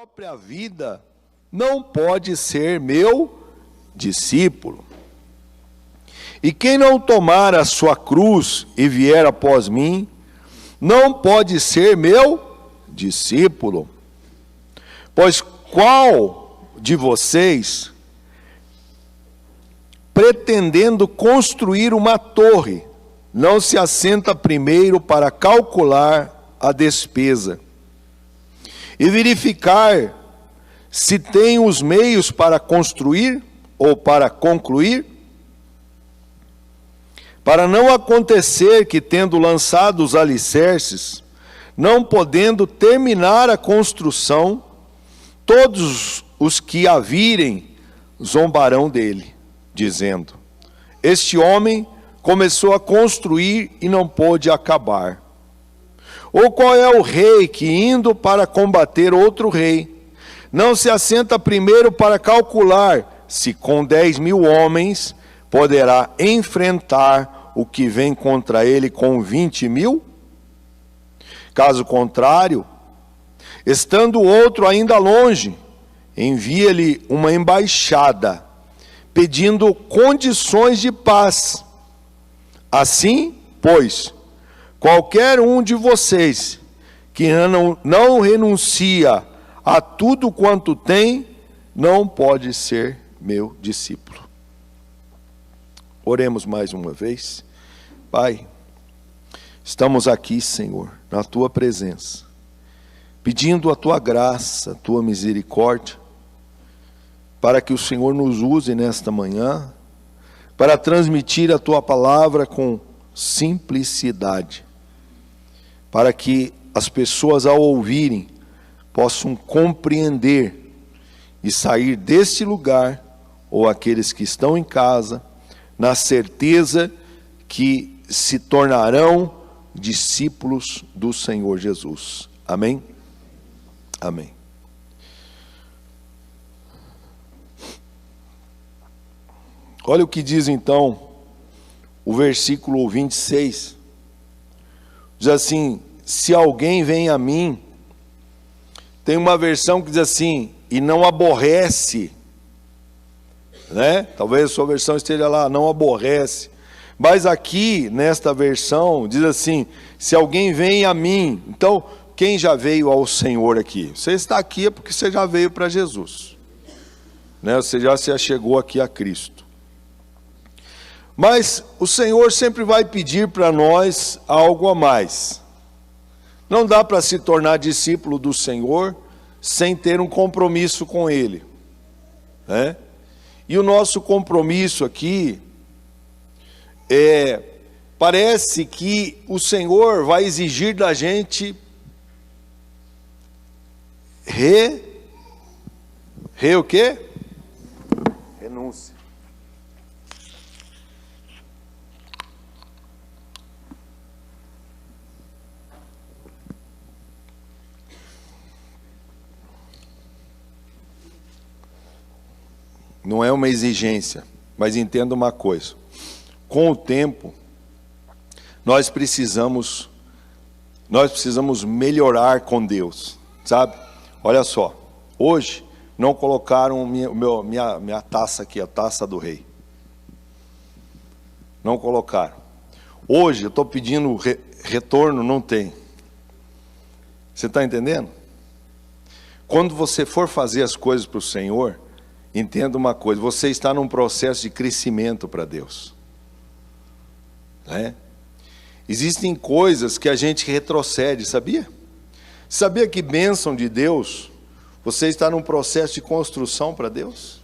própria vida, não pode ser meu discípulo. E quem não tomar a sua cruz e vier após mim, não pode ser meu discípulo. Pois qual de vocês, pretendendo construir uma torre, não se assenta primeiro para calcular a despesa e verificar se tem os meios para construir ou para concluir? Para não acontecer que, tendo lançado os alicerces, não podendo terminar a construção, todos os que a virem zombarão dele, dizendo: este homem começou a construir e não pôde acabar. Ou qual é o rei que, indo para combater outro rei, não se assenta primeiro para calcular se com 10.000 homens poderá enfrentar o que vem contra ele com 20.000? Caso contrário, estando o outro ainda longe, envia-lhe uma embaixada, pedindo condições de paz. Assim, pois, qualquer um de vocês que não renuncia a tudo quanto tem, não pode ser meu discípulo. Oremos mais uma vez. Pai, estamos aqui, Senhor, na Tua presença, pedindo a Tua graça, a Tua misericórdia, para que o Senhor nos use nesta manhã, para transmitir a Tua palavra com simplicidade, para que as pessoas, ao ouvirem, possam compreender e sair deste lugar, ou aqueles que estão em casa, na certeza que se tornarão discípulos do Senhor Jesus. Amém? Amém. Olha o que diz então o versículo 26. Diz assim: se alguém vem a mim, tem uma versão que diz assim, e não aborrece, né? Talvez a sua versão esteja lá, não aborrece. Mas aqui, nesta versão, diz assim, se alguém vem a mim. Então, quem já veio ao Senhor aqui? Você está aqui é porque você já veio para Jesus, né? Você já se achegou aqui a Cristo. Mas o Senhor sempre vai pedir para nós algo a mais. Não dá para se tornar discípulo do Senhor sem ter um compromisso com Ele, né? E o nosso compromisso aqui parece que o Senhor vai exigir da gente o quê? Renúncia. Não é uma exigência, mas entenda uma coisa. Com o tempo, nós precisamos melhorar com Deus, sabe? Olha só, hoje não colocaram minha taça aqui, a taça do rei. Não colocaram. Hoje eu estou pedindo retorno, não tem. Você está entendendo? Quando você for fazer as coisas para o Senhor, entenda uma coisa, você está num processo de crescimento para Deus, né? Existem coisas que a gente retrocede, sabia? Sabia que bênção de Deus, você está num processo de construção para Deus?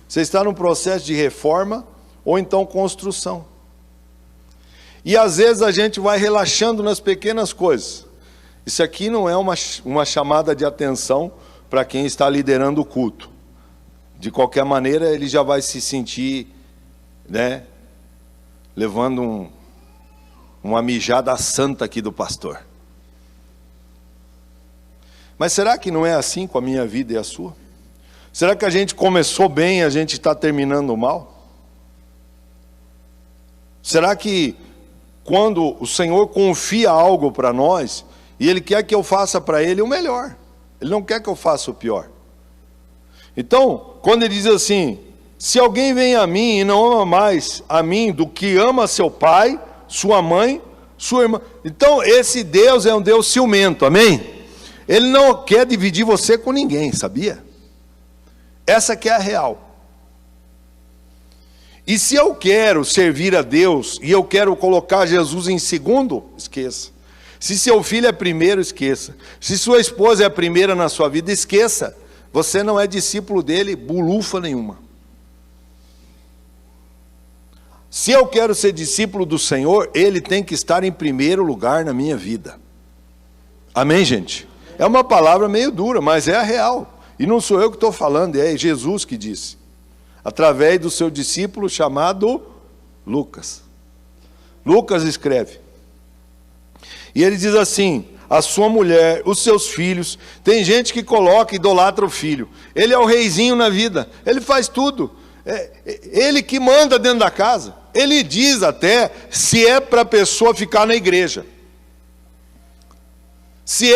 Você está num processo de reforma ou então construção. E às vezes a gente vai relaxando nas pequenas coisas. Isso aqui não é uma chamada de atenção para quem está liderando o culto. De qualquer maneira, ele já vai se sentir, né, levando uma mijada santa aqui do pastor. Mas será que não é assim com a minha vida e a sua? Será que a gente começou bem e a gente está terminando mal? Será que quando o Senhor confia algo para nós, e Ele quer que eu faça para Ele o melhor, Ele não quer que eu faça o pior. Então, quando ele diz assim, se alguém vem a mim e não ama mais a mim do que ama seu pai, sua mãe, sua irmã. Então, esse Deus é um Deus ciumento, amém? Ele não quer dividir você com ninguém, sabia? Essa que é a real. E se eu quero servir a Deus e eu quero colocar Jesus em segundo, esqueça. Se seu filho é primeiro, esqueça. Se sua esposa é a primeira na sua vida, esqueça. Você não é discípulo dele, bulufa nenhuma. Se eu quero ser discípulo do Senhor, ele tem que estar em primeiro lugar na minha vida. Amém, gente? É uma palavra meio dura, mas é a real. E não sou eu que estou falando, é Jesus que disse. Através do seu discípulo chamado Lucas. Lucas escreve. E ele diz assim, a sua mulher, os seus filhos. Tem gente que coloca e idolatra o filho. Ele é o reizinho na vida, ele faz tudo. Ele que manda dentro da casa. Ele diz até se é para a pessoa ficar na igreja. Se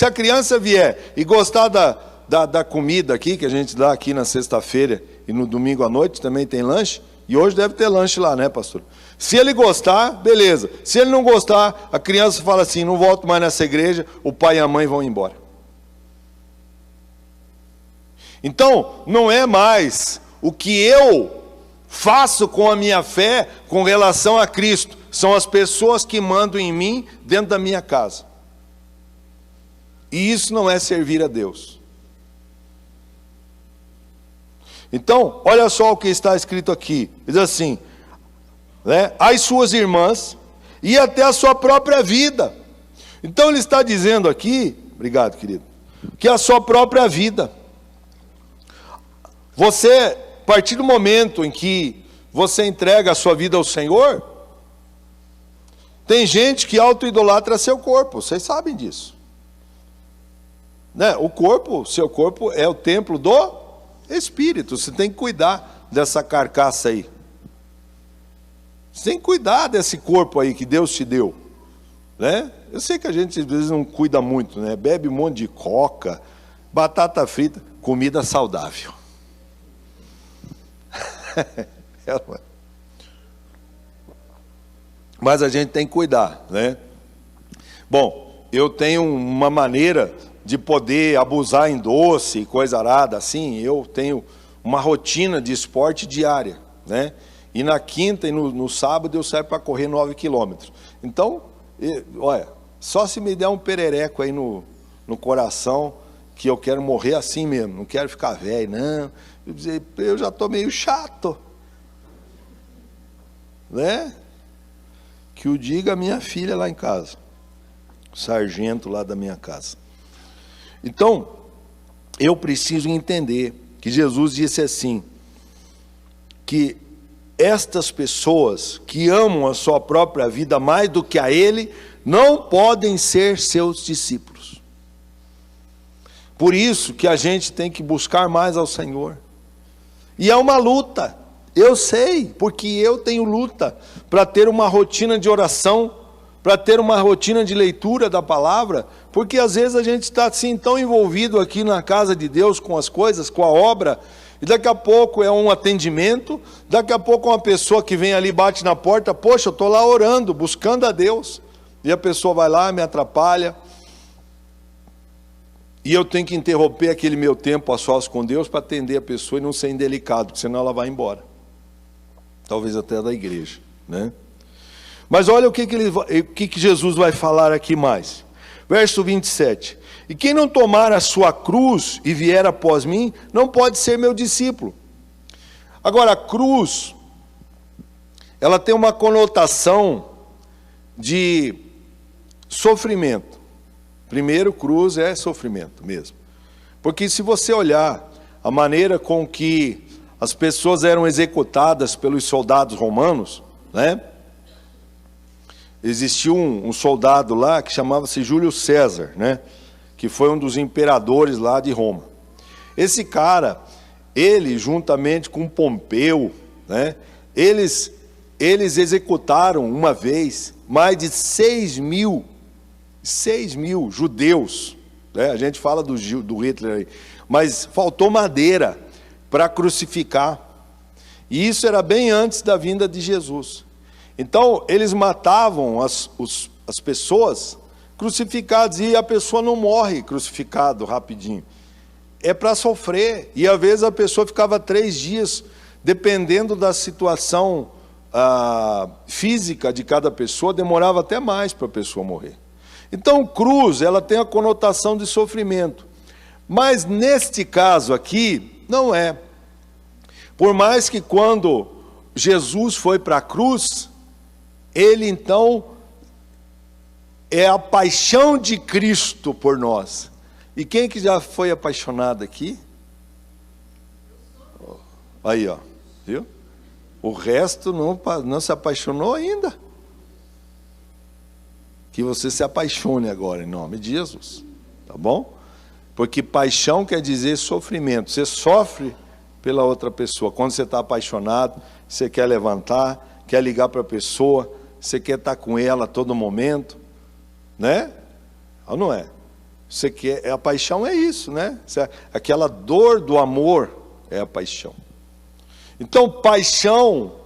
a criança vier e gostar da comida aqui, que a gente dá aqui na sexta-feira e no domingo à noite também tem lanche, e hoje deve ter lanche lá, né, pastor? Se ele gostar, beleza. Se ele não gostar, a criança fala assim, não volto mais nessa igreja, o pai e a mãe vão embora. Então, não é mais o que eu faço com a minha fé com relação a Cristo. São as pessoas que mandam em mim dentro da minha casa. E isso não é servir a Deus. Então, olha só o que está escrito aqui. Diz assim, né, as suas irmãs e até a sua própria vida. Então ele está dizendo aqui, obrigado querido, que a sua própria vida. Você, a partir do momento em que você entrega a sua vida ao Senhor, tem gente que auto-idolatra seu corpo, vocês sabem disso. Né? Seu corpo é o templo do Espírito, você tem que cuidar dessa carcaça aí. Você tem que cuidar desse corpo aí que Deus te deu. Né? Eu sei que a gente às vezes não cuida muito, né? Bebe um monte de coca, batata frita, comida saudável. Mas a gente tem que cuidar, né? Bom, eu tenho uma maneira de poder abusar em doce e coisa arada, assim, eu tenho uma rotina de esporte diária, né? E na quinta e no sábado eu saio para correr 9 quilômetros. Então, olha, só se me der um perereco aí no coração, que eu quero morrer assim mesmo, não quero ficar velho, não. Eu já estou meio chato. Né? Que o diga a minha filha lá em casa, o sargento lá da minha casa. Então, eu preciso entender que Jesus disse assim, que estas pessoas que amam a sua própria vida mais do que a Ele, não podem ser seus discípulos. Por isso que a gente tem que buscar mais ao Senhor. E é uma luta, eu sei, porque eu tenho luta para ter uma rotina de oração, para ter uma rotina de leitura da palavra, porque às vezes a gente está assim tão envolvido aqui na casa de Deus com as coisas, com a obra, e daqui a pouco é um atendimento, daqui a pouco uma pessoa que vem ali, bate na porta, poxa, eu estou lá orando, buscando a Deus, e a pessoa vai lá, me atrapalha, e eu tenho que interromper aquele meu tempo a sós com Deus para atender a pessoa e não ser indelicado, porque senão ela vai embora, talvez até da igreja, né? Mas olha o que Jesus vai falar aqui mais. Verso 27. E quem não tomar a sua cruz e vier após mim, não pode ser meu discípulo. Agora, a cruz, ela tem uma conotação de sofrimento. Primeiro, cruz é sofrimento mesmo. Porque se você olhar a maneira com que as pessoas eram executadas pelos soldados romanos, né? Existiu um soldado lá que chamava-se Júlio César, né? Que foi um dos imperadores lá de Roma. Esse cara, ele juntamente com Pompeu, né? Eles executaram uma vez mais de 6 mil judeus né? A gente fala do Hitler aí, mas faltou madeira para crucificar. E isso era bem antes da vinda de Jesus. Então, eles matavam as pessoas crucificadas, e a pessoa não morre crucificado rapidinho. É para sofrer. E às vezes a pessoa ficava 3 dias, dependendo da situação física de cada pessoa, demorava até mais para a pessoa morrer. Então, cruz, ela tem a conotação de sofrimento. Mas neste caso aqui, não é. Por mais que quando Jesus foi para a cruz, ele então é a paixão de Cristo por nós. E quem que já foi apaixonado aqui? Aí, ó, viu? O resto não se apaixonou ainda. Que você se apaixone agora, em nome de Jesus, tá bom? Porque paixão quer dizer sofrimento. Você sofre pela outra pessoa. Quando você está apaixonado, você quer levantar, quer ligar para a pessoa, você quer estar com ela a todo momento, né? Ou não é? Você quer, a paixão é isso, né? Aquela dor do amor é a paixão. Então, paixão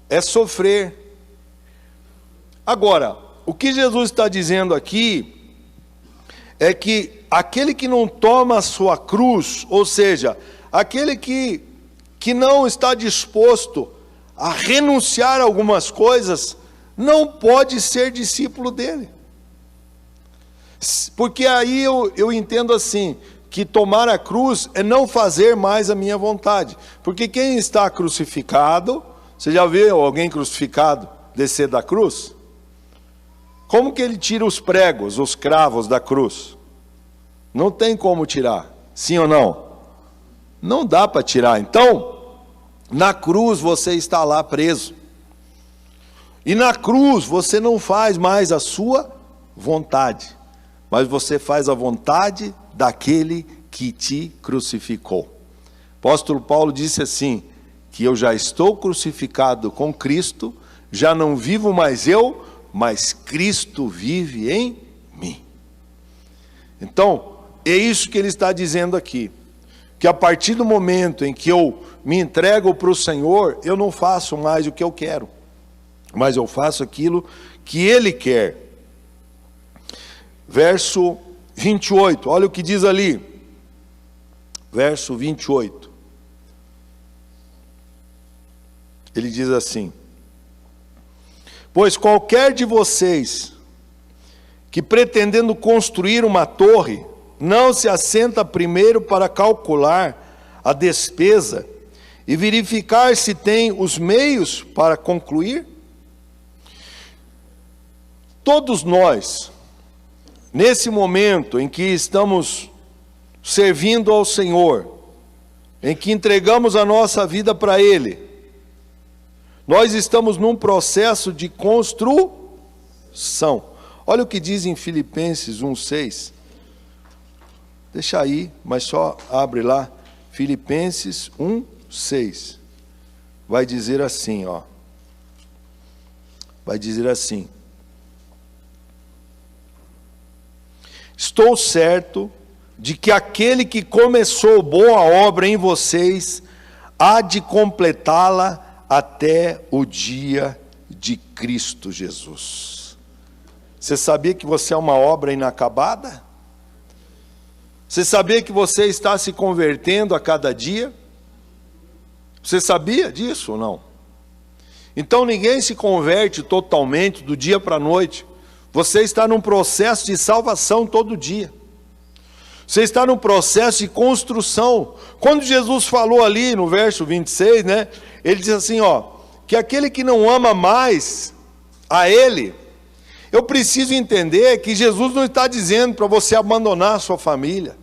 é sofrer. Agora, o que Jesus está dizendo aqui é que aquele que não toma a sua cruz, ou seja, aquele que não está disposto a renunciar a algumas coisas, não pode ser discípulo dele. Porque aí eu entendo assim, que tomar a cruz é não fazer mais a minha vontade. Porque quem está crucificado, você já viu alguém crucificado descer da cruz? Como que ele tira os pregos, os cravos da cruz? Não tem como tirar, sim ou não? Não dá para tirar. Então, na cruz você está lá preso. E na cruz você não faz mais a sua vontade, mas você faz a vontade daquele que te crucificou. O apóstolo Paulo disse assim, que eu já estou crucificado com Cristo, já não vivo mais eu, mas Cristo vive em mim. Então, é isso que ele está dizendo aqui, que a partir do momento em que eu me entrego para o Senhor, eu não faço mais o que eu quero, mas eu faço aquilo que Ele quer. Verso 28, olha o que diz ali, verso 28, ele diz assim, pois qualquer de vocês que pretendendo construir uma torre, não se assenta primeiro para calcular a despesa e verificar se tem os meios para concluir? Todos nós, nesse momento em que estamos servindo ao Senhor, em que entregamos a nossa vida para Ele, nós estamos num processo de construção. Olha o que diz em Filipenses 1:6. Deixa aí, mas só abre lá. Filipenses 1:6. Vai dizer assim, ó. Vai dizer assim. Estou certo de que aquele que começou boa obra em vocês há de completá-la até o dia de Cristo Jesus. Você sabia que você é uma obra inacabada? Você sabia que você está se convertendo a cada dia? Você sabia disso ou não? Então ninguém se converte totalmente do dia para a noite. Você está num processo de salvação todo dia. Você está num processo de construção. Quando Jesus falou ali no verso 26, né? Ele diz assim, ó, que aquele que não ama mais a Ele, eu preciso entender que Jesus não está dizendo para você abandonar a sua família.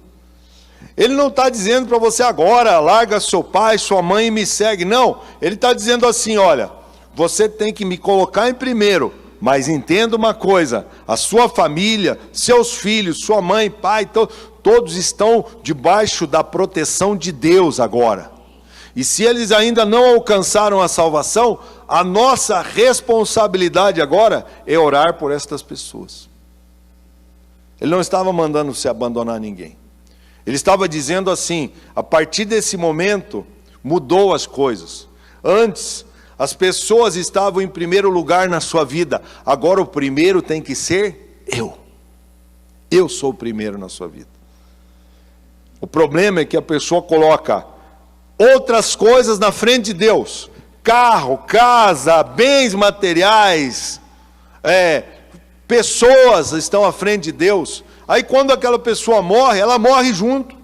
Ele não está dizendo para você agora, larga seu pai, sua mãe e me segue. Não, Ele está dizendo assim, olha, você tem que me colocar em primeiro, mas entenda uma coisa, a sua família, seus filhos, sua mãe, pai, todos estão debaixo da proteção de Deus agora. E se eles ainda não alcançaram a salvação, a nossa responsabilidade agora é orar por estas pessoas. Ele não estava mandando você abandonar ninguém. Ele estava dizendo assim: a partir desse momento, mudou as coisas. Antes, as pessoas estavam em primeiro lugar na sua vida. Agora o primeiro tem que ser eu. Eu sou o primeiro na sua vida. O problema é que a pessoa coloca outras coisas na frente de Deus. Carro, casa, bens materiais, pessoas estão à frente de Deus. Aí quando aquela pessoa morre, ela morre junto.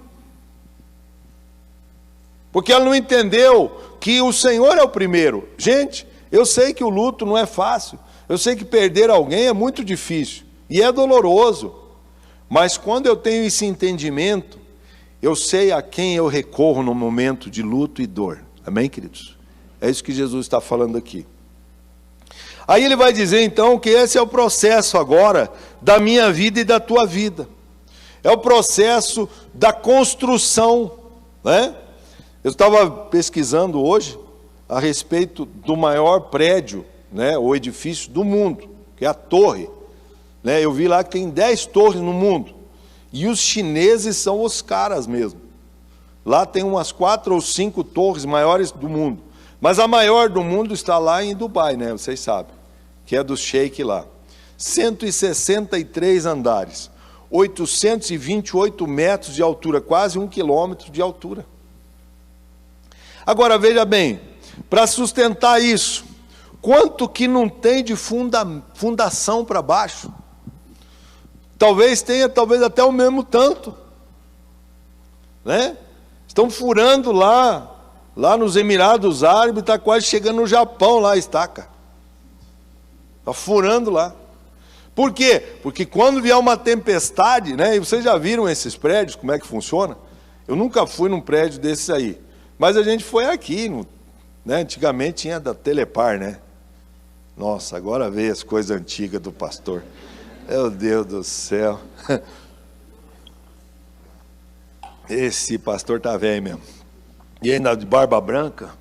Porque ela não entendeu que o Senhor é o primeiro. Gente, eu sei que o luto não é fácil. Eu sei que perder alguém é muito difícil. E é doloroso. Mas quando eu tenho esse entendimento, eu sei a quem eu recorro no momento de luto e dor. Amém, queridos? É isso que Jesus está falando aqui. Aí ele vai dizer então que esse é o processo agora da minha vida e da tua vida. É o processo da construção, né? Eu estava pesquisando hoje a respeito do maior prédio, né, ou edifício do mundo, que é a torre. Né? Eu vi lá que tem 10 torres no mundo. E os chineses são os caras mesmo. Lá tem umas 4 ou 5 torres maiores do mundo. Mas a maior do mundo está lá em Dubai, né? Vocês sabem, que é do Sheik lá. 163 andares, 828 metros de altura, quase 1 quilômetro de altura. Agora veja bem, para sustentar isso, quanto que não tem de fundação para baixo? Talvez tenha, talvez até o mesmo tanto, né? Estão furando lá nos Emirados Árabes, está quase chegando no Japão lá a estaca. Está furando lá. Por quê? Porque quando vier uma tempestade, né? E vocês já viram esses prédios, como é que funciona? Eu nunca fui num prédio desses aí. Mas a gente foi aqui, né? Antigamente tinha da Telepar, né? Nossa, agora veio as coisas antigas do pastor. Meu Deus do céu. Esse pastor tá velho mesmo. E ainda de barba branca.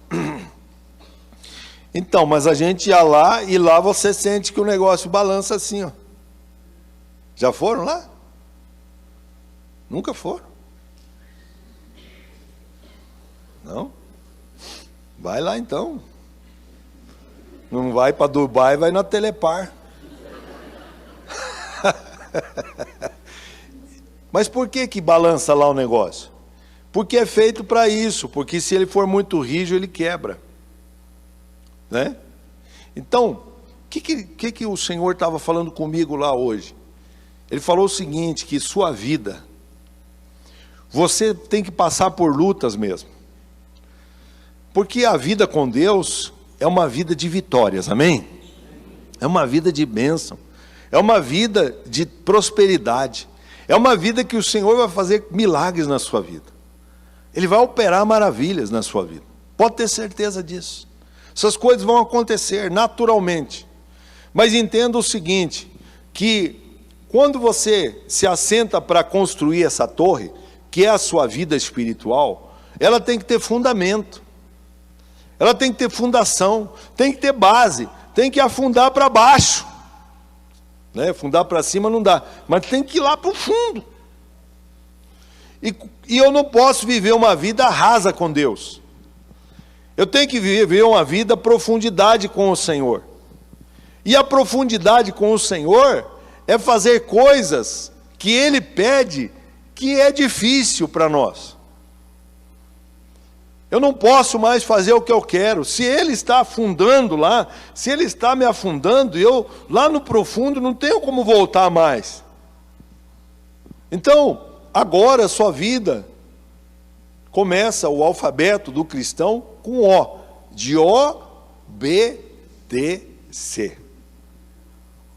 Então, mas a gente ia lá e lá você sente que o negócio balança assim, ó. Já foram lá? Nunca foram. Não? Vai lá então. Não vai para Dubai, vai na Telepar. Mas por que balança lá o negócio? Porque é feito para isso, porque se ele for muito rígido, ele quebra. Né? Então, o que o Senhor estava falando comigo lá hoje? Ele falou o seguinte, que sua vida, você tem que passar por lutas mesmo. Porque a vida com Deus é uma vida de vitórias, amém? É uma vida de bênção, é uma vida de prosperidade, é uma vida que o Senhor vai fazer milagres na sua vida. Ele vai operar maravilhas na sua vida, pode ter certeza disso. Essas coisas vão acontecer naturalmente. Mas entenda o seguinte, que quando você se assenta para construir essa torre, que é a sua vida espiritual, ela tem que ter fundamento. Ela tem que ter fundação, tem que ter base, tem que afundar para baixo. Né? Afundar para cima não dá, mas tem que ir lá para o fundo. E eu não posso viver uma vida rasa com Deus. Eu tenho que viver uma vida profundidade com o Senhor. E a profundidade com o Senhor é fazer coisas que Ele pede, que é difícil para nós. Eu não posso mais fazer o que eu quero. Se Ele está afundando lá, se Ele está me afundando, eu lá no profundo não tenho como voltar mais. Então, agora a sua vida começa o alfabeto do cristão com O, de obedecer.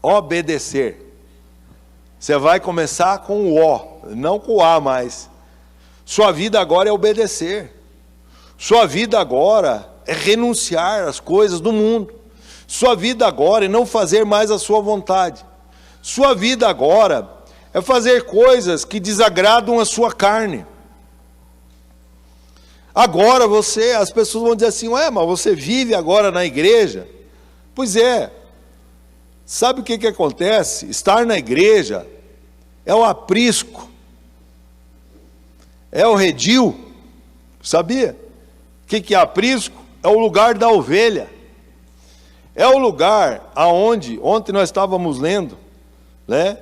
Obedecer. Você vai começar com o O, não com o A mais. Sua vida agora é obedecer. Sua vida agora é renunciar às coisas do mundo. Sua vida agora é não fazer mais a sua vontade. Sua vida agora é fazer coisas que desagradam a sua carne. Agora as pessoas vão dizer assim, ué, mas você vive agora na igreja? Pois é. Sabe o que acontece? Estar na igreja é o aprisco, é o redil, sabia? O que é aprisco? É o lugar da ovelha, é o lugar aonde, ontem nós estávamos lendo, né?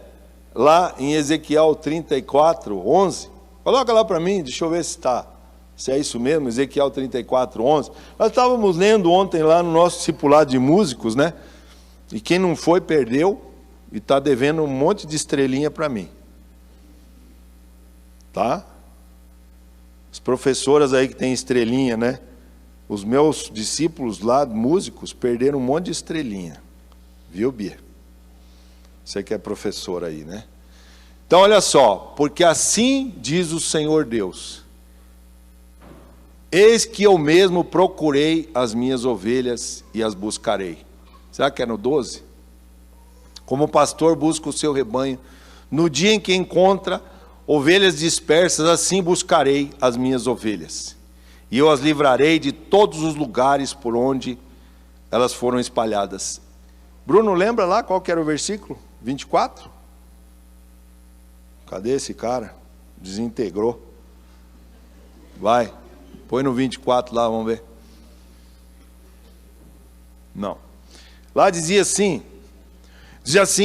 Lá em Ezequiel 34, 11, coloca lá para mim, deixa eu ver se é isso mesmo, Ezequiel 34, 11, nós estávamos lendo ontem lá no nosso discipulado de músicos, né? E quem não foi, perdeu, e está devendo um monte de estrelinha para mim, tá? As professoras aí que tem estrelinha, né? Os meus discípulos lá, músicos, perderam um monte de estrelinha. Viu, Bia? Você que é professor aí, né? Então, olha só. Porque assim diz o Senhor Deus: eis que eu mesmo procurei as minhas ovelhas e as buscarei. Será que é no 12? Como o pastor busca o seu rebanho, no dia em que encontra ovelhas dispersas, assim buscarei as minhas ovelhas. E eu as livrarei de todos os lugares por onde elas foram espalhadas. Bruno, lembra lá qual que era o versículo? 24? Cadê esse cara? Desintegrou. Vai, põe no 24 lá, vamos ver. Não. Lá dizia assim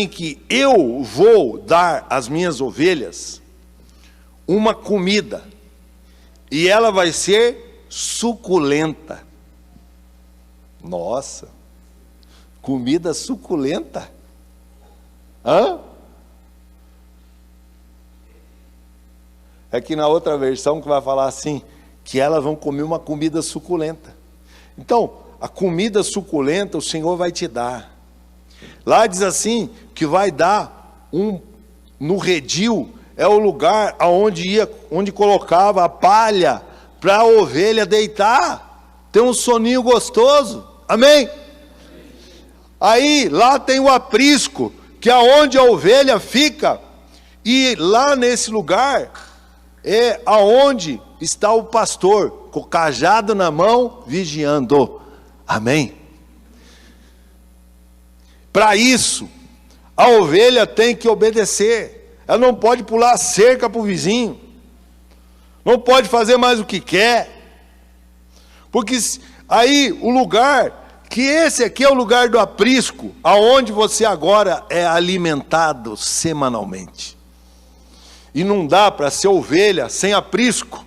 que eu vou dar às minhas ovelhas uma comida, e ela vai ser suculenta. Nossa, comida suculenta? Hã? É que na outra versão que vai falar assim, que elas vão comer uma comida suculenta. Então, a comida suculenta o Senhor vai te dar. Lá diz assim, que vai dar no redil, é o lugar onde colocava a palha, para a ovelha deitar, ter um soninho gostoso, amém? Aí, lá tem o aprisco, que é onde a ovelha fica, e lá nesse lugar, é aonde está o pastor, com o cajado na mão, vigiando, amém? Para isso, a ovelha tem que obedecer, ela não pode pular a cerca para o vizinho, não pode fazer mais o que quer, porque aí o lugar, que esse aqui é o lugar do aprisco, aonde você agora é alimentado semanalmente. E não dá para ser ovelha sem aprisco,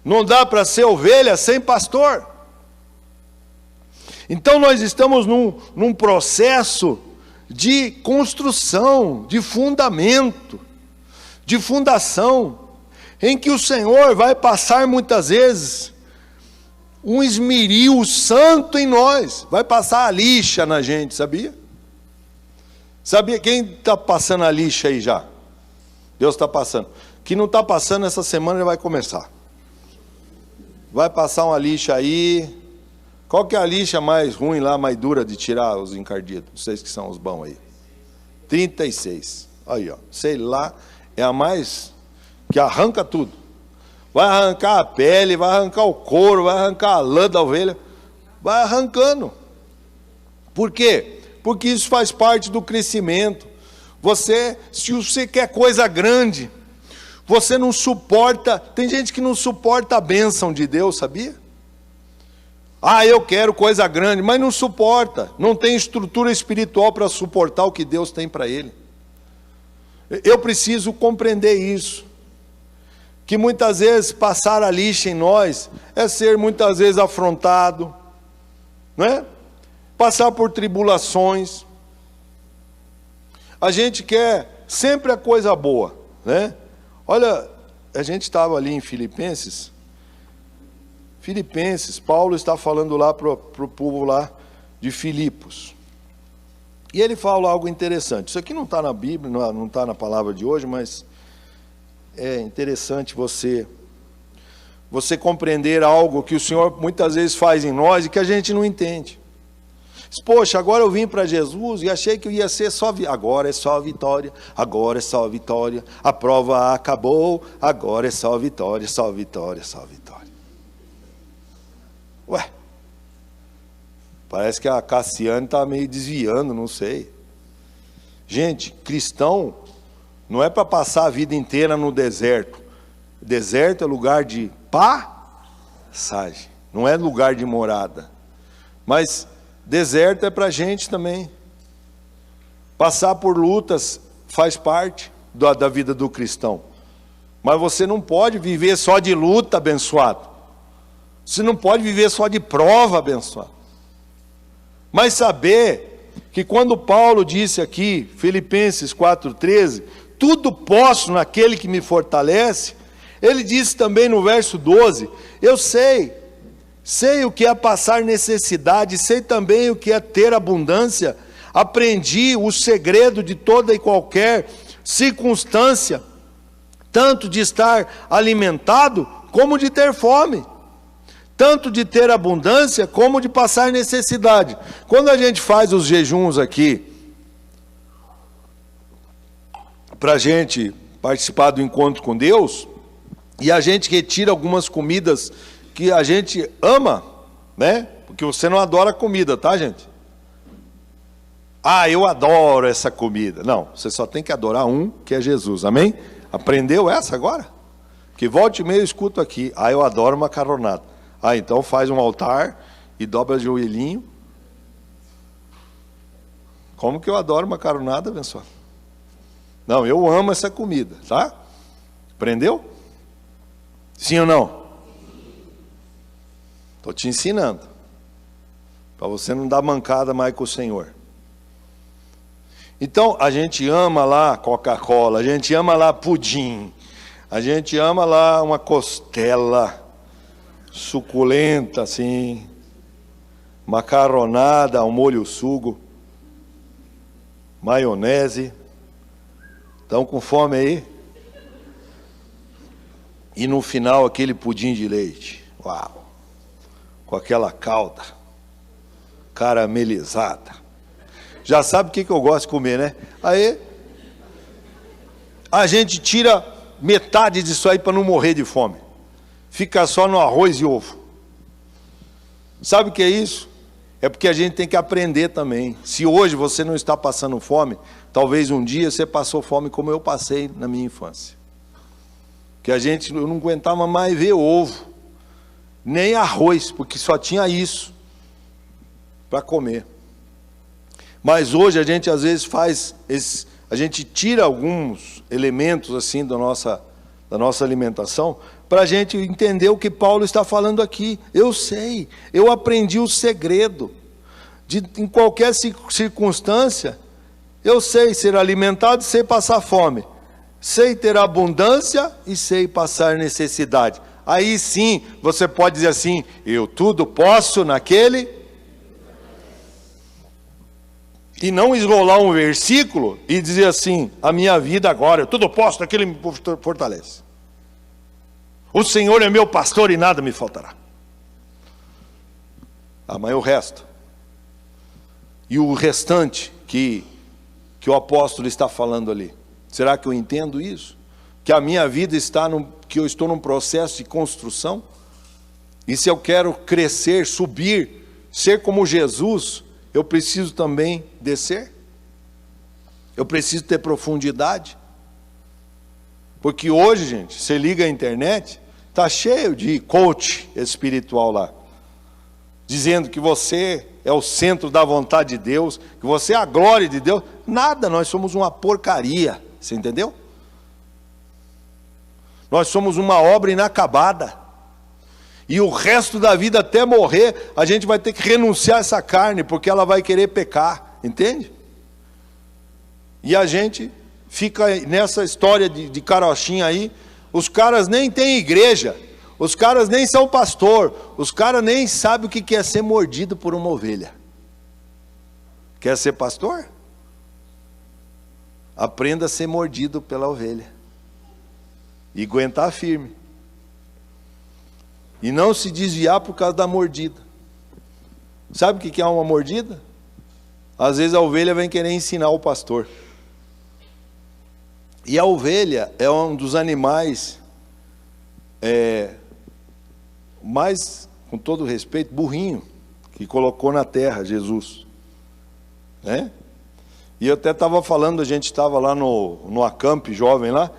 não dá para ser ovelha sem pastor. Então nós estamos num processo de construção, de fundamento, de fundação, em que o Senhor vai passar muitas vezes um esmeril santo em nós, vai passar a lixa na gente, sabia? Sabia quem está passando a lixa aí já? Deus está passando. Que não está passando essa semana já vai começar. Vai passar uma lixa aí. Qual que é a lixa mais ruim lá, mais dura de tirar os encardidos? Vocês que são os bons aí. 36. Aí, ó. Sei lá, é a mais que arranca tudo. Vai arrancar a pele, vai arrancar o couro, vai arrancar a lã da ovelha. Vai arrancando. Por quê? Porque isso faz parte do crescimento. Se você quer coisa grande, você não suporta. Tem gente que não suporta a bênção de Deus, sabia? Ah, eu quero coisa grande, mas não suporta. Não tem estrutura espiritual para suportar o que Deus tem para ele. Eu preciso compreender isso. Que muitas vezes passar a lixa em nós é ser muitas vezes afrontado, não é? Passar por tribulações. A gente quer sempre a coisa boa, né? Olha, a gente estava ali em Filipenses, Paulo está falando lá para o povo lá de Filipos. E ele fala algo interessante. Isso aqui não está na Bíblia, não está na palavra de hoje, mas é interessante você compreender algo que o Senhor muitas vezes faz em nós e que a gente não entende. Poxa, agora eu vim para Jesus e achei que ia ser só agora é só vitória, agora é só vitória, a prova acabou, agora é só vitória, só vitória, só vitória. Ué, parece que a Cassiane está meio desviando, não sei. Gente, cristão Não é para passar a vida inteira no deserto. Deserto é lugar de passagem, não é lugar de morada. Mas deserto é para a gente também. Passar por lutas faz parte da vida do cristão. Mas você não pode viver só de luta, abençoado. Você não pode viver só de prova, abençoado. Mas saber que quando Paulo disse aqui, Filipenses 4,13, tudo posso naquele que me fortalece, ele disse também no verso 12, eu sei o que é passar necessidade, sei também o que é ter abundância, aprendi o segredo de toda e qualquer circunstância, tanto de estar alimentado, como de ter fome, tanto de ter abundância, como de passar necessidade. Quando a gente faz os jejuns aqui, para a gente participar do encontro com Deus, e a gente retira algumas comidas que a gente ama, né? Porque você não adora comida, tá, gente? Ah, eu adoro essa comida. Não, você só tem que adorar um, que é Jesus, amém? Aprendeu essa agora? Que volte e meia eu escuto aqui. Ah, eu adoro macarronada. Ah, então faz um altar e dobra o joelhinho. Como que eu adoro macarronada, abençoado? Não, eu amo essa comida, tá? Aprendeu? Sim ou não? Estou te ensinando. Para você não dar mancada mais com o Senhor. Então, a gente ama lá Coca-Cola, a gente ama lá pudim, a gente ama lá uma costela suculenta assim, macarronada ao molho sugo, maionese. Estão com fome aí? E no final aquele pudim de leite. Uau! Com aquela calda caramelizada. Já sabe o que eu gosto de comer, né? Aí a gente tira metade disso aí para não morrer de fome. Fica só no arroz e ovo. Sabe o que é isso? É porque a gente tem que aprender também. Se hoje você não está passando fome, talvez um dia você passou fome como eu passei na minha infância. Que eu não aguentava mais ver ovo, nem arroz, porque só tinha isso para comer. Mas hoje a gente às vezes a gente tira alguns elementos assim da nossa alimentação, para a gente entender o que Paulo está falando aqui. Eu sei, eu aprendi o segredo, em qualquer circunstância, eu sei ser alimentado, sei passar fome, sei ter abundância e sei passar necessidade. Aí sim, você pode dizer assim, eu tudo posso naquele... E não esrolar um versículo e dizer assim, a minha vida agora, eu tudo posso naquele me fortalece. O Senhor é meu pastor e nada me faltará. Ah, mas o resto? E o restante que o apóstolo está falando ali? Será que eu entendo isso? Que a minha vida que eu estou num processo de construção? E se eu quero crescer, subir, ser como Jesus, eu preciso também descer? Eu preciso ter profundidade? Porque hoje, gente, você liga a internet, está cheio de coach espiritual lá, dizendo que você é o centro da vontade de Deus, que você é a glória de Deus. Nada, nós somos uma porcaria, você entendeu? Nós somos uma obra inacabada. E o resto da vida até morrer, a gente vai ter que renunciar a essa carne, porque ela vai querer pecar, entende? E a gente fica nessa história de carochinha aí, os caras nem têm igreja, os caras nem são pastor, os caras nem sabem o que é ser mordido por uma ovelha. Quer ser pastor? Aprenda a ser mordido pela ovelha. E aguentar firme. E não se desviar por causa da mordida. Sabe o que é uma mordida? Às vezes a ovelha vem querer ensinar o pastor. E a ovelha é um dos animais, mais, com todo respeito, burrinho, que colocou na terra Jesus. Né? E eu até estava falando, a gente estava lá no Acamp jovem lá,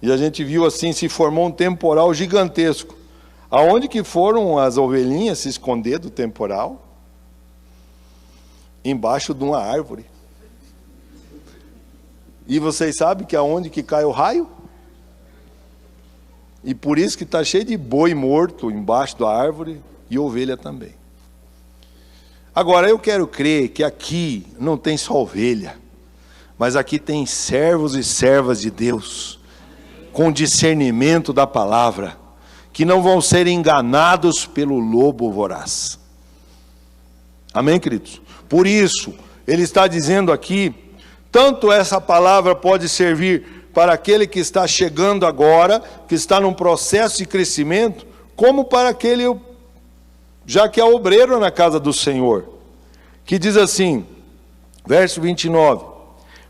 e a gente viu assim, se formou um temporal gigantesco. Aonde que foram as ovelhinhas se esconder do temporal? Embaixo de uma árvore. E vocês sabem que aonde que cai o raio? E por isso que está cheio de boi morto embaixo da árvore e ovelha também. Agora eu quero crer que aqui não tem só ovelha, mas aqui tem servos e servas de Deus, com discernimento da palavra, que não vão ser enganados pelo lobo voraz. Amém, queridos? Por isso, ele está dizendo aqui, tanto essa palavra pode servir para aquele que está chegando agora, que está num processo de crescimento, como para aquele, já que é obreiro na casa do Senhor, que diz assim, verso 29,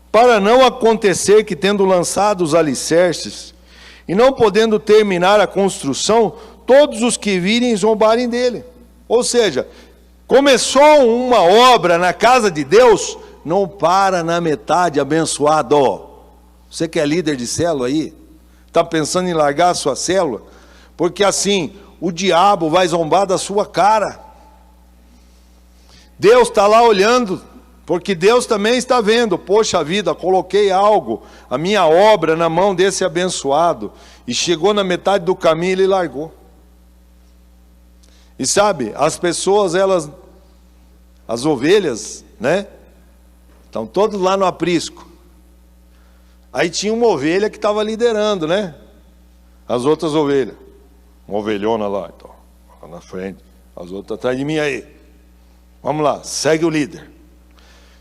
para não acontecer que, tendo lançado os alicerces, e não podendo terminar a construção, todos os que virem zombarem dele. Ou seja, começou uma obra na casa de Deus, não para na metade, abençoado. Você que é líder de célula aí, está pensando em largar a sua célula? Porque assim, o diabo vai zombar da sua cara. Deus está lá olhando, porque Deus também está vendo, poxa vida, coloquei algo, a minha obra na mão desse abençoado, e chegou na metade do caminho e ele largou. E sabe, as pessoas, as ovelhas, né, estão todos lá no aprisco. Aí tinha uma ovelha que estava liderando, né, as outras ovelhas, uma ovelhona lá, então, lá na frente, as outras atrás de mim aí, vamos lá, segue o líder.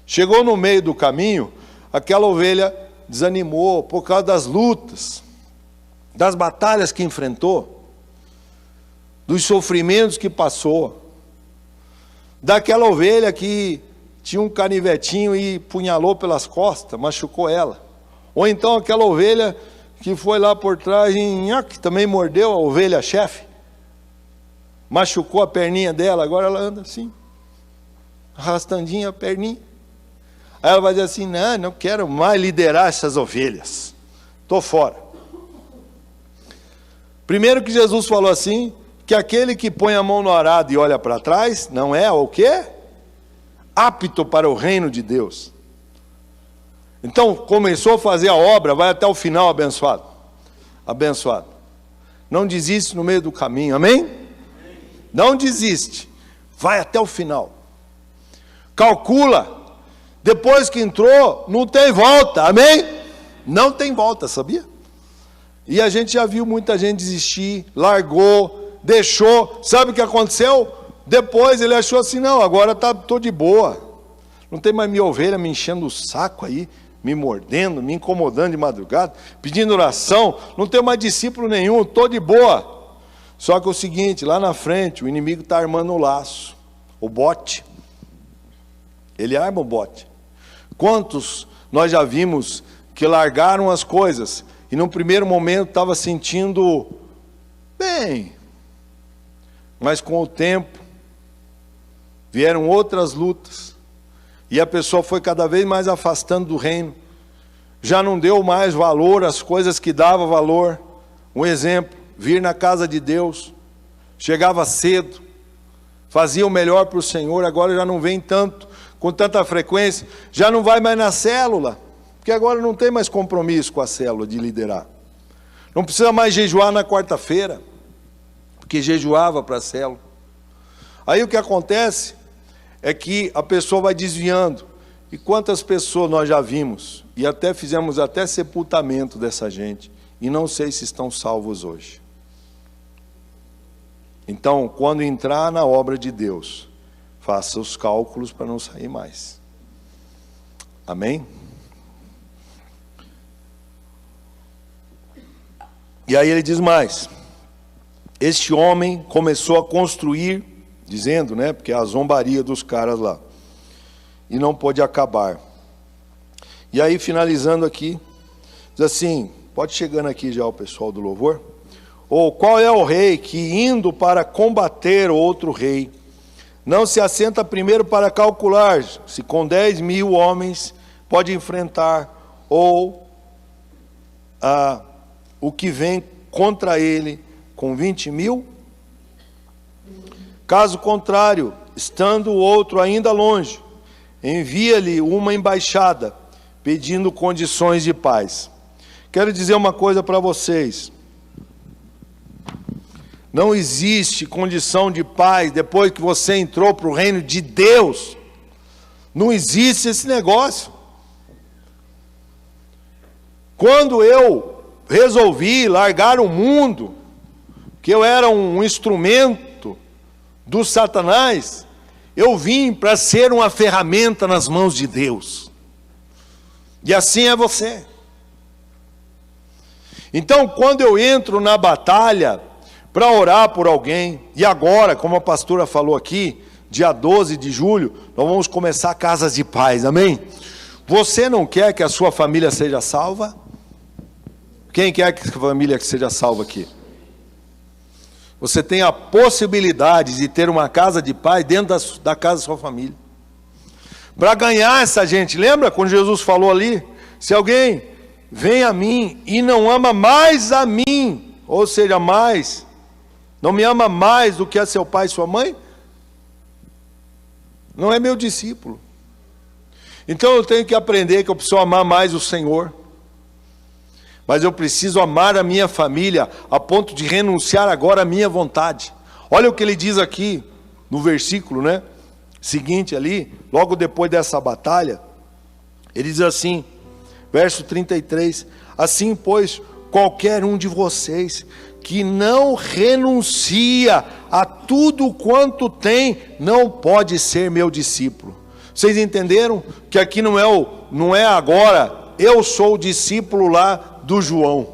Chegou no meio do caminho, aquela ovelha desanimou por causa das lutas, das batalhas que enfrentou, dos sofrimentos que passou, daquela ovelha que tinha um canivetinho e punhalou pelas costas, machucou ela. Ou então aquela ovelha que foi lá por trás e que também mordeu a ovelha chefe, machucou a perninha dela, agora ela anda assim, arrastandinha a perninha. Aí ela vai dizer assim, não quero mais liderar essas ovelhas, estou fora. Primeiro que Jesus falou assim, que aquele que põe a mão no arado e olha para trás, não é o quê? Apto para o reino de Deus. Então, começou a fazer a obra, vai até o final, abençoado. Abençoado. Não desiste no meio do caminho, amém? Não desiste, vai até o final. Calcula. Depois que entrou, não tem volta, amém? Não tem volta, sabia? E a gente já viu muita gente desistir, largou, deixou. Sabe o que aconteceu? Depois ele achou assim, não, agora estou de boa. Não tem mais minha ovelha me enchendo o saco aí, me mordendo, me incomodando de madrugada, pedindo oração. Não tenho mais discípulo nenhum, estou de boa. Só que é o seguinte, lá na frente, o inimigo está armando o laço, o bote. Ele arma o bote. Quantos nós já vimos que largaram as coisas e no primeiro momento estava sentindo bem, mas com o tempo vieram outras lutas e a pessoa foi cada vez mais afastando do reino, já não deu mais valor às coisas que dava valor. Um exemplo, vir na casa de Deus, chegava cedo, fazia o melhor para o Senhor, agora já não vem tanto, com tanta frequência, já não vai mais na célula, porque agora não tem mais compromisso com a célula de liderar. Não precisa mais jejuar na quarta-feira, porque jejuava para a célula. Aí o que acontece é que a pessoa vai desviando. E quantas pessoas nós já vimos, e até fizemos até sepultamento dessa gente, e não sei se estão salvos hoje. Então, quando entrar na obra de Deus, faça os cálculos para não sair mais. Amém? E aí ele diz mais. Este homem começou a construir, dizendo, né? Porque é a zombaria dos caras lá. E não pôde acabar. E aí, finalizando aqui, diz assim, pode chegando aqui já o pessoal do louvor. Ou qual é o rei que, indo para combater outro rei, não se assenta primeiro para calcular se com 10.000 homens pode enfrentar, ou o que vem contra ele com 20 mil? Caso contrário, estando o outro ainda longe, envia-lhe uma embaixada, pedindo condições de paz. Quero dizer uma coisa para vocês. Não existe condição de paz depois que você entrou para o reino de Deus. Não existe esse negócio. Quando eu resolvi largar o mundo, que eu era um instrumento do Satanás, eu vim para ser uma ferramenta nas mãos de Deus. E assim é você. Então, quando eu entro na batalha para orar por alguém, e agora, como a pastora falou aqui, dia 12 de julho, nós vamos começar Casas de Paz, amém? Você não quer que a sua família seja salva? Quem quer que a família seja salva aqui? Você tem a possibilidade de ter uma casa de paz dentro da casa da sua família. Para ganhar essa gente, lembra quando Jesus falou ali? Se alguém vem a mim e não ama mais a mim, ou seja, não me ama mais do que a seu pai e sua mãe, não é meu discípulo. Então eu tenho que aprender que eu preciso amar mais o Senhor. Mas eu preciso amar a minha família a ponto de renunciar agora à minha vontade. Olha o que ele diz aqui no versículo, seguinte ali, logo depois dessa batalha. Ele diz assim, verso 33, assim pois, qualquer um de vocês que não renuncia a tudo quanto tem, não pode ser meu discípulo. Vocês entenderam que aqui não é agora, eu sou o discípulo lá do João,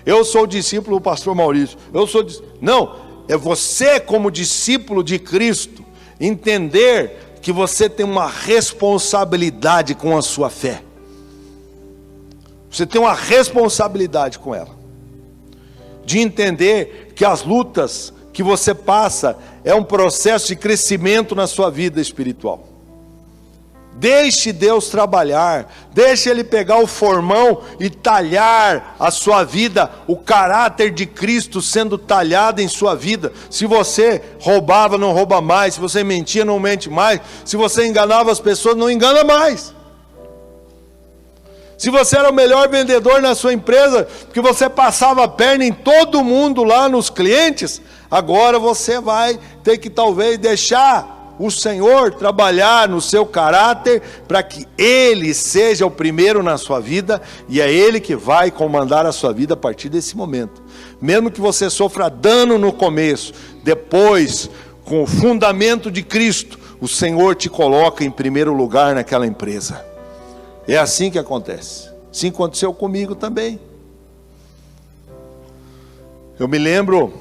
eu sou o discípulo do pastor Maurício, não, é você como discípulo de Cristo, entender que você tem uma responsabilidade com a sua fé, você tem uma responsabilidade com ela, de entender que as lutas que você passa, é um processo de crescimento na sua vida espiritual. Deixe Deus trabalhar, deixe Ele pegar o formão e talhar a sua vida, o caráter de Cristo sendo talhado em sua vida. Se você roubava, não rouba mais, se você mentia, não mente mais, se você enganava as pessoas, não engana mais. Se você era o melhor vendedor na sua empresa, porque você passava a perna em todo mundo lá nos clientes, agora você vai ter que talvez deixar o Senhor trabalhar no seu caráter, para que Ele seja o primeiro na sua vida, e é Ele que vai comandar a sua vida a partir desse momento. Mesmo que você sofra dano no começo, depois, com o fundamento de Cristo, o Senhor te coloca em primeiro lugar naquela empresa. É assim que acontece. Assim aconteceu comigo também. Eu me lembro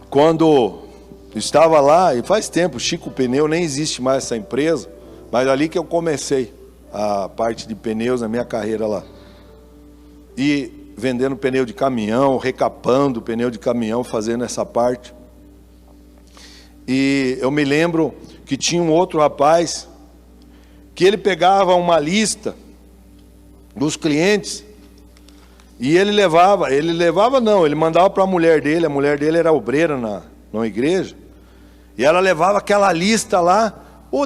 quando estava lá, e faz tempo, Chico Pneu, nem existe mais essa empresa, mas ali que eu comecei a parte de pneus na minha carreira lá. E vendendo pneu de caminhão, recapando pneu de caminhão, fazendo essa parte. E eu me lembro que tinha um outro rapaz, que ele pegava uma lista dos clientes, e ele mandava para a mulher dele era obreira na igreja, e ela levava aquela lista lá,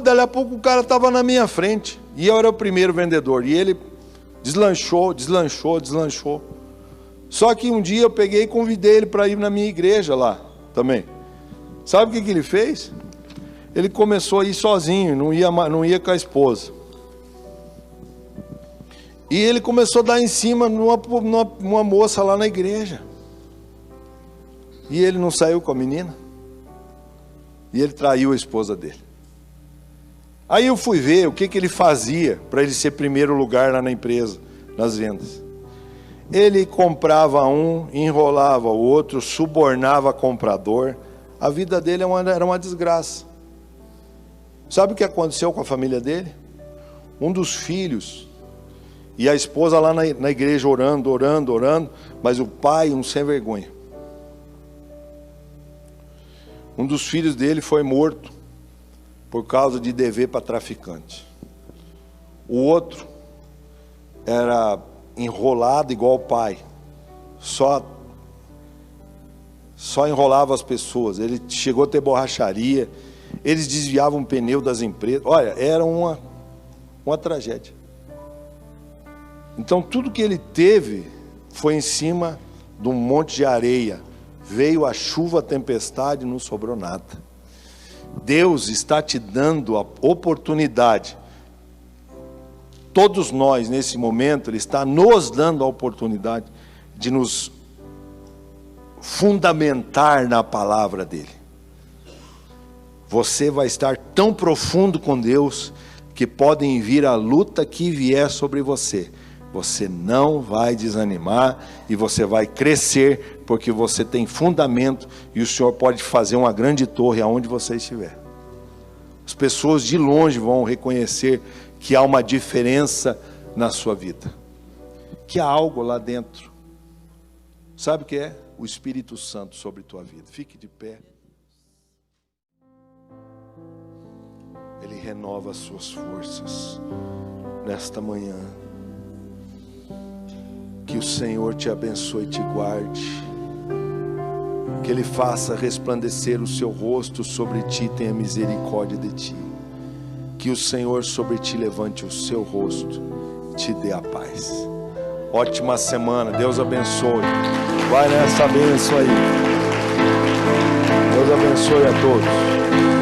daí a pouco o cara estava na minha frente, e eu era o primeiro vendedor, e ele deslanchou, só que um dia eu peguei e convidei ele para ir na minha igreja lá, também. Sabe o que ele fez? Ele começou a ir sozinho, não ia com a esposa, e ele começou a dar em cima numa moça lá na igreja, e ele não saiu com a menina, e ele traiu a esposa dele. Aí eu fui ver o que ele fazia para ele ser primeiro lugar lá na empresa, nas vendas. Ele comprava um, enrolava o outro, subornava comprador. A vida dele era uma desgraça. Sabe o que aconteceu com a família dele? Um dos filhos, e a esposa lá na igreja orando, mas o pai um sem vergonha. Um dos filhos dele foi morto por causa de dever para traficante. O outro era enrolado igual o pai, só enrolava as pessoas. Ele chegou a ter borracharia, eles desviavam o pneu das empresas. Olha, era uma tragédia. Então tudo que ele teve foi em cima de um monte de areia. Veio a chuva, a tempestade, não sobrou nada. Deus está te dando a oportunidade. Todos nós, nesse momento, Ele está nos dando a oportunidade de nos fundamentar na palavra dEle. Você vai estar tão profundo com Deus que podem vir a luta que vier sobre você. Você não vai desanimar e você vai crescer, porque você tem fundamento e o Senhor pode fazer uma grande torre aonde você estiver. As pessoas de longe vão reconhecer que há uma diferença na sua vida, que há algo lá dentro. Sabe o que é? O Espírito Santo sobre tua vida. Fique de pé. Ele renova as suas forças nesta manhã. Que o Senhor te abençoe e te guarde. Que Ele faça resplandecer o seu rosto sobre ti e tenha misericórdia de ti. Que o Senhor sobre ti levante o seu rosto e te dê a paz. Ótima semana, Deus abençoe. Vai nessa bênção aí. Deus abençoe a todos.